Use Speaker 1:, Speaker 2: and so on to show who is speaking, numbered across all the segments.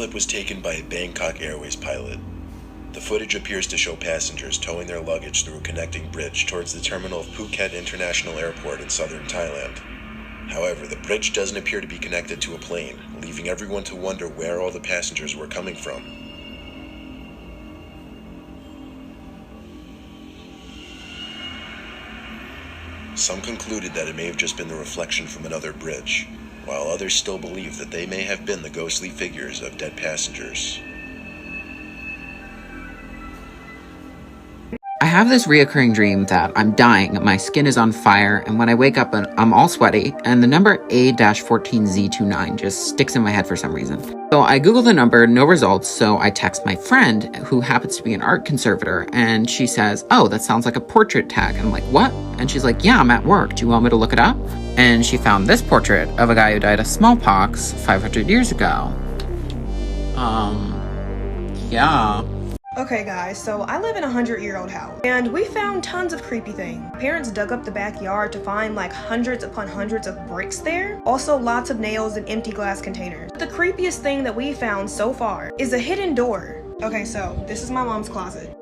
Speaker 1: clip was taken by a Bangkok Airways pilot. The footage appears to show passengers towing their luggage through a connecting bridge towards the terminal of Phuket International Airport in southern Thailand. However, the bridge doesn't appear to be connected to a plane, leaving everyone to wonder where all the passengers were coming from. Some concluded that it may have just been the reflection from another bridge, while others still believe that they may have been the ghostly figures of dead passengers.
Speaker 2: I have this reoccurring dream that I'm dying, my skin is on fire, and when I wake up, I'm all sweaty, and the number A-14Z29 just sticks in my head for some reason. So I Google the number, no results, so I text my friend, who happens to be an art conservator, and she says, oh, that sounds like a portrait tag. And I'm like, what? And she's like, yeah, I'm at work. Do you want me to look it up? And she found this portrait of a guy who died of smallpox 500 years ago. Yeah.
Speaker 3: Okay guys, so I live in a 100-year-old house, and we found tons of creepy things. Parents dug up the backyard to find like hundreds upon hundreds of bricks there. Also lots of nails and empty glass containers. The creepiest thing that we found so far is a hidden door. Okay, so this is my mom's closet.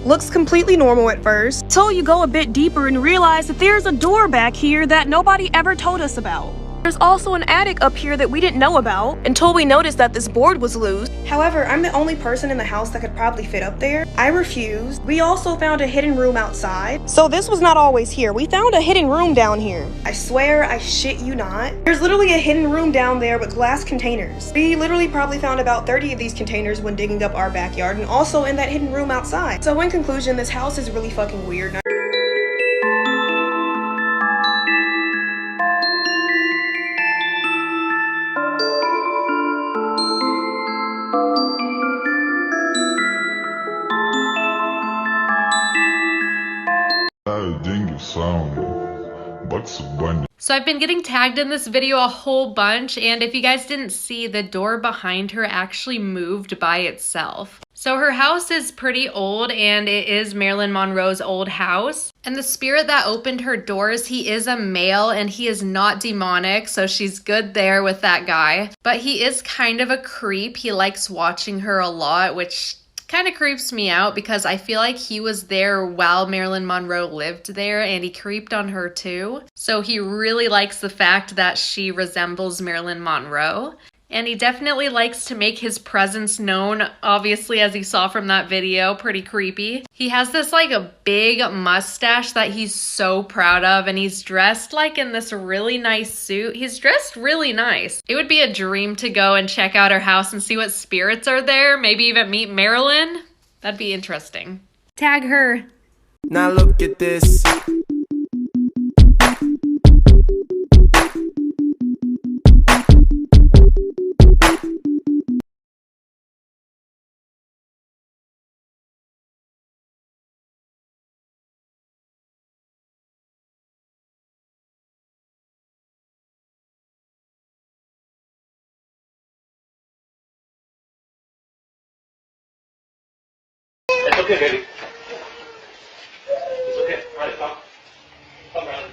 Speaker 3: Looks completely normal at first, till you go a bit deeper and realize that there's a door back here that nobody ever told us about. There's also an attic up here that we didn't know about until we noticed that this board was loose. However, I'm the only person in the house that could probably fit up there. I refused. We also found a hidden room outside. So this was not always here. We found a hidden room down here. I swear, I shit you not. There's literally a hidden room down there with glass containers. We literally probably found about 30 of these containers when digging up our backyard and also in that hidden room outside. So in conclusion, this house is really fucking weird.
Speaker 4: So I've been getting tagged in this video a whole bunch, and if you guys didn't see, the door behind her actually moved by itself. So her house is pretty old, and it is Marilyn Monroe's old house. And the spirit that opened her doors, he is a male and he is not demonic, so she's good there with that guy. But he is kind of a creep. He likes watching her a lot, which kind of creeps me out because I feel like he was there while Marilyn Monroe lived there and he creeped on her too. So he really likes the fact that she resembles Marilyn Monroe. And he definitely likes to make his presence known, obviously, as you saw from that video, pretty creepy. He has this like a big mustache that he's so proud of, and he's dressed like in this really nice suit. He's dressed really nice. It would be a dream to go and check out her house and see what spirits are there, maybe even meet Marilyn. That'd be interesting. Tag her.
Speaker 5: Now look at this.
Speaker 6: It's okay, baby. It's okay. All right, come. Come around.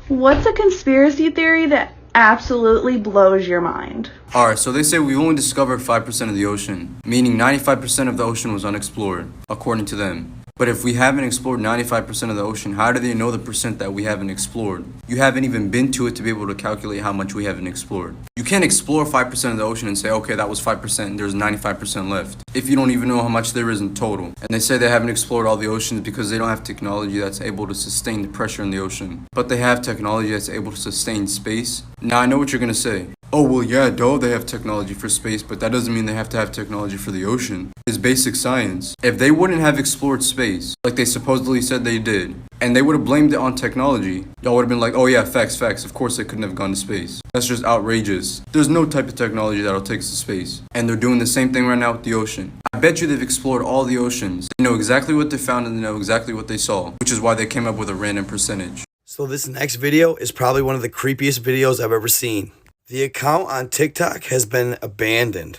Speaker 7: What's a conspiracy theory that absolutely blows your mind?
Speaker 8: Alright, so they say we've only discovered 5% of the ocean, meaning 95% of the ocean was unexplored, according to them. But if we haven't explored 95% of the ocean, how do they know the percent that we haven't explored? You haven't even been to it to be able to calculate how much we haven't explored. You can't explore 5% of the ocean and say, okay, that was 5% and there's 95% left, if you don't even know how much there is in total. And they say they haven't explored all the oceans because they don't have technology that's able to sustain the pressure in the ocean. But they have technology that's able to sustain space. Now, I know what you're gonna say. Oh, well, yeah, duh, they have technology for space, but that doesn't mean they have to have technology for the ocean. It's basic science. If they wouldn't have explored space, like they supposedly said they did, and they would have blamed it on technology, y'all would have been like, oh yeah, facts, of course they couldn't have gone to space. That's just outrageous. There's no type of technology that'll take us to space. And they're doing the same thing right now with the ocean. I bet you they've explored all the oceans. They know exactly what they found and they know exactly what they saw, which is why they came up with a random percentage.
Speaker 5: So this next video is probably one of the creepiest videos I've ever seen. The account on TikTok has been abandoned.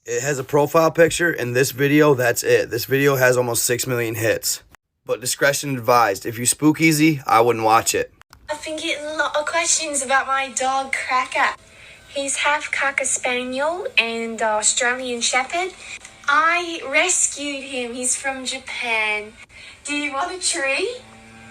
Speaker 5: It has a profile picture, and this video, that's it. This video has almost 6 million hits. But discretion advised. If you spook easy, I wouldn't watch it.
Speaker 9: I think it lot of questions about my dog Cracker. He's half Cocker Spaniel and Australian Shepherd. I rescued him. He's from Japan. Do you want a tree?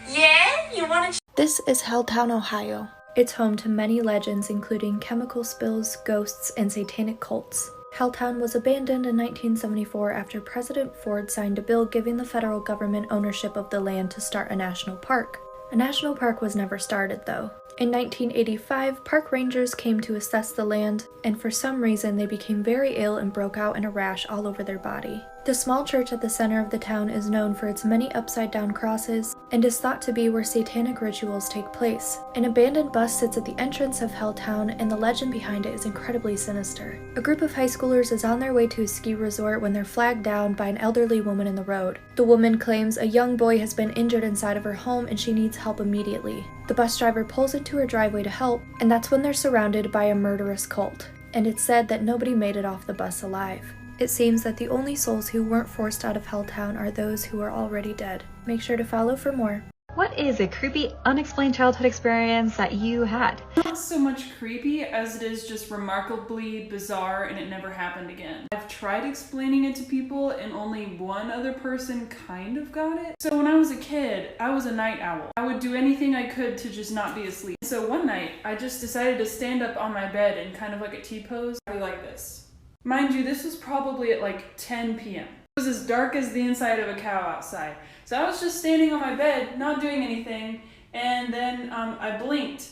Speaker 9: Yeah? You want a tree?
Speaker 10: This is Helltown, Ohio. It's home to many legends including chemical spills, ghosts, and satanic cults. Helltown was abandoned in 1974 after President Ford signed a bill giving the federal government ownership of the land to start a national park. A national park was never started, though. In 1985, park rangers came to assess the land, and for some reason they became very ill and broke out in a rash all over their body. The small church at the center of the town is known for its many upside-down crosses, and is thought to be where satanic rituals take place. An abandoned bus sits at the entrance of Helltown, and the legend behind it is incredibly sinister. A group of high schoolers is on their way to a ski resort when they're flagged down by an elderly woman in the road. The woman claims a young boy has been injured inside of her home and she needs help immediately. The bus driver pulls into her driveway to help, and that's when they're surrounded by a murderous cult. And it's said that nobody made it off the bus alive. It seems that the only souls who weren't forced out of Helltown are those who are already dead. Make sure to follow for more.
Speaker 11: What is a creepy, unexplained childhood experience that you had?
Speaker 12: Not so much creepy as it is just remarkably bizarre and it never happened again. I've tried explaining it to people and only one other person kind of got it. So when I was a kid, I was a night owl. I would do anything I could to just not be asleep. So one night, I just decided to stand up on my bed in kind of like a T-pose, like this. Mind you, this was probably at like 10 p.m. It was as dark as the inside of a cow outside. So I was just standing on my bed, not doing anything, and then I blinked,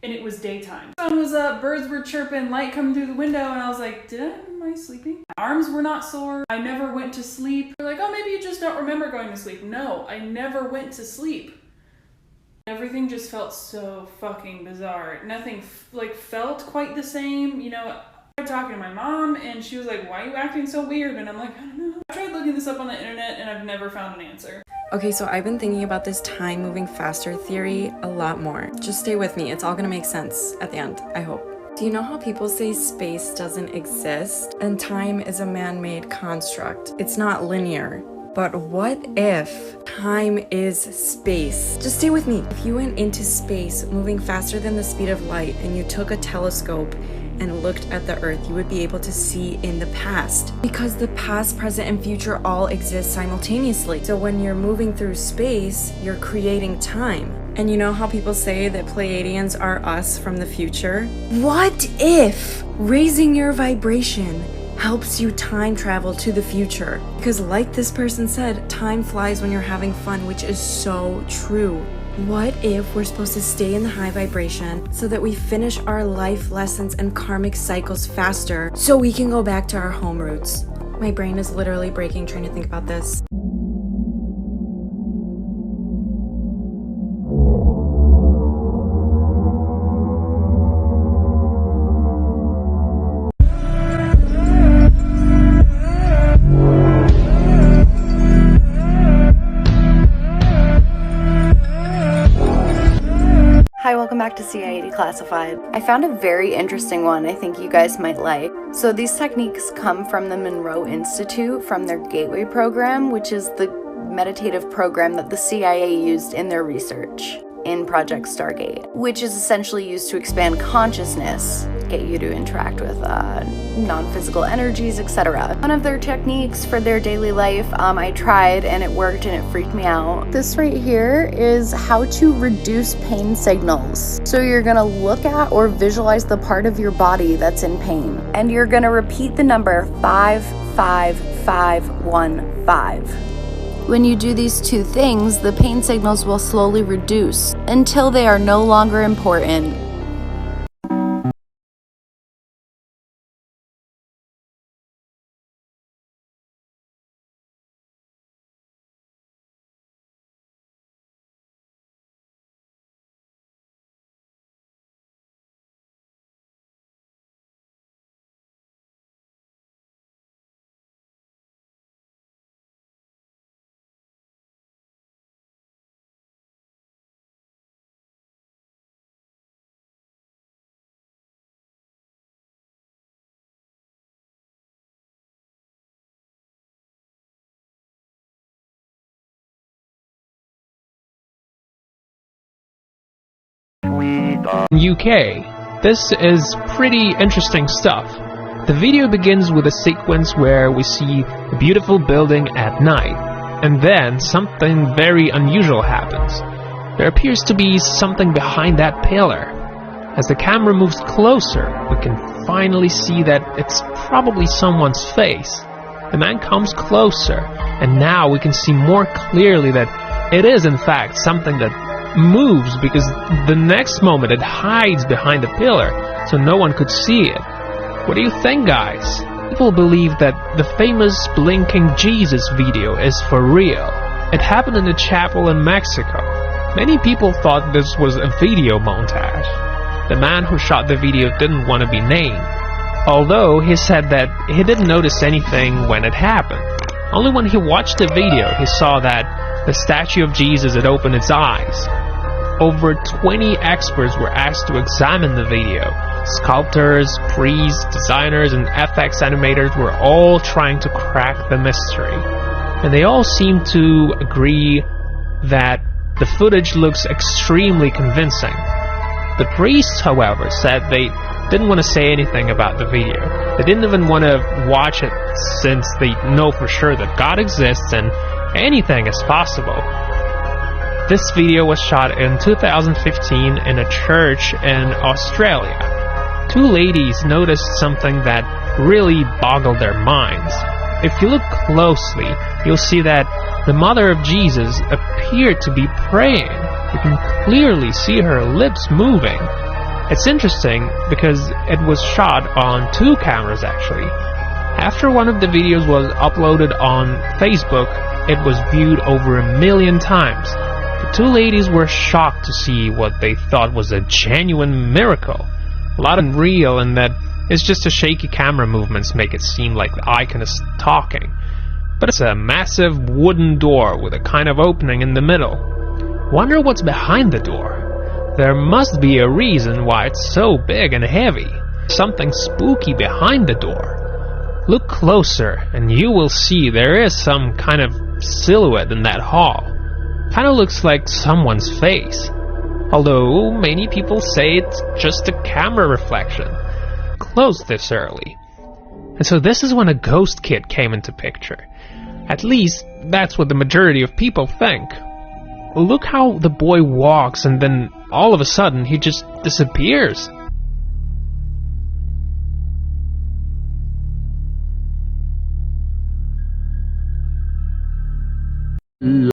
Speaker 12: and it was daytime. The sun was up, birds were chirping, light coming through the window, and I was like, am I sleeping? My arms were not sore. I never went to sleep. They're like, oh, maybe you just don't remember going to sleep. No, I never went to sleep. Everything just felt so fucking bizarre. Nothing felt quite the same, you know. I started talking to my mom and she was like, why are you acting so weird? And I'm like, I don't know. I tried looking this up on the internet and I've never found an answer.
Speaker 13: Okay, so I've been thinking about this time moving faster theory a lot more. Just stay with me. It's all gonna make sense at the end, I hope. Do you know how people say space doesn't exist and time is a man-made construct? It's not linear. But what if time is space? Just stay with me. If you went into space moving faster than the speed of light and you took a telescope and looked at the earth, you would be able to see in the past. Because the past, present, and future all exist simultaneously. So when you're moving through space, you're creating time. And you know how people say that Pleiadians are us from the future? What if raising your vibration helps you time travel to the future? Because like this person said, time flies when you're having fun, which is so true. What if we're supposed to stay in the high vibration so that we finish our life lessons and karmic cycles faster so we can go back to our home roots? My brain is literally breaking trying to think about this.
Speaker 14: Hi, welcome back to CIA Declassified. I found a very interesting one I think you guys might like. So these techniques come from the Monroe Institute from their Gateway program, which is the meditative program that the CIA used in their research in Project Stargate, which is essentially used to expand consciousness, get you to interact with non-physical energies, etc. One of their techniques for their daily life, I tried and it worked and it freaked me out. This right here is how to reduce pain signals. So you're gonna look at or visualize the part of your body that's in pain, and you're gonna repeat the number 55515. When you do these two things, the pain signals will slowly reduce until they are no longer important.
Speaker 15: UK. This is pretty interesting stuff. The video begins with a sequence where we see a beautiful building at night, and then something very unusual happens. There appears to be something behind that pillar. As the camera moves closer, we can finally see that it's probably someone's face. The man comes closer, and now we can see more clearly that it is in fact something that moves, because the next moment it hides behind the pillar so no one could see it. What do you think, guys? People believe that the famous blinking Jesus video is for real. It happened in a chapel in Mexico. Many people thought this was a video montage. The man who shot the video didn't want to be named, although he said that he didn't notice anything when it happened. Only when he watched the video he saw that the statue of Jesus had opened its eyes. Over 20 experts were asked to examine the video. Sculptors, priests, designers, and FX animators were all trying to crack the mystery. And they all seemed to agree that the footage looks extremely convincing. The priests, however, said they didn't want to say anything about the video. They didn't even want to watch it since they know for sure that God exists and anything is possible. This video was shot in 2015 in a church in Australia. Two ladies noticed something that really boggled their minds. If you look closely, you'll see that the mother of Jesus appeared to be praying. You can clearly see her lips moving. It's interesting because it was shot on two cameras actually. After one of the videos was uploaded on Facebook, it was viewed over 1 million times. The two ladies were shocked to see what they thought was a genuine miracle. A lot of real, and that it's just a shaky camera movements make it seem like the icon is talking. But it's a massive wooden door with a kind of opening in the middle. Wonder what's behind the door. There must be a reason why it's so big and heavy. Something spooky behind the door. Look closer and you will see there is some kind of silhouette in that hall. Kinda looks like someone's face. Although many people say it's just a camera reflection. Closed this early. And so this is when a ghost kid came into picture. At least that's what the majority of people think. Look how the boy walks and then all of a sudden he just disappears.
Speaker 16: La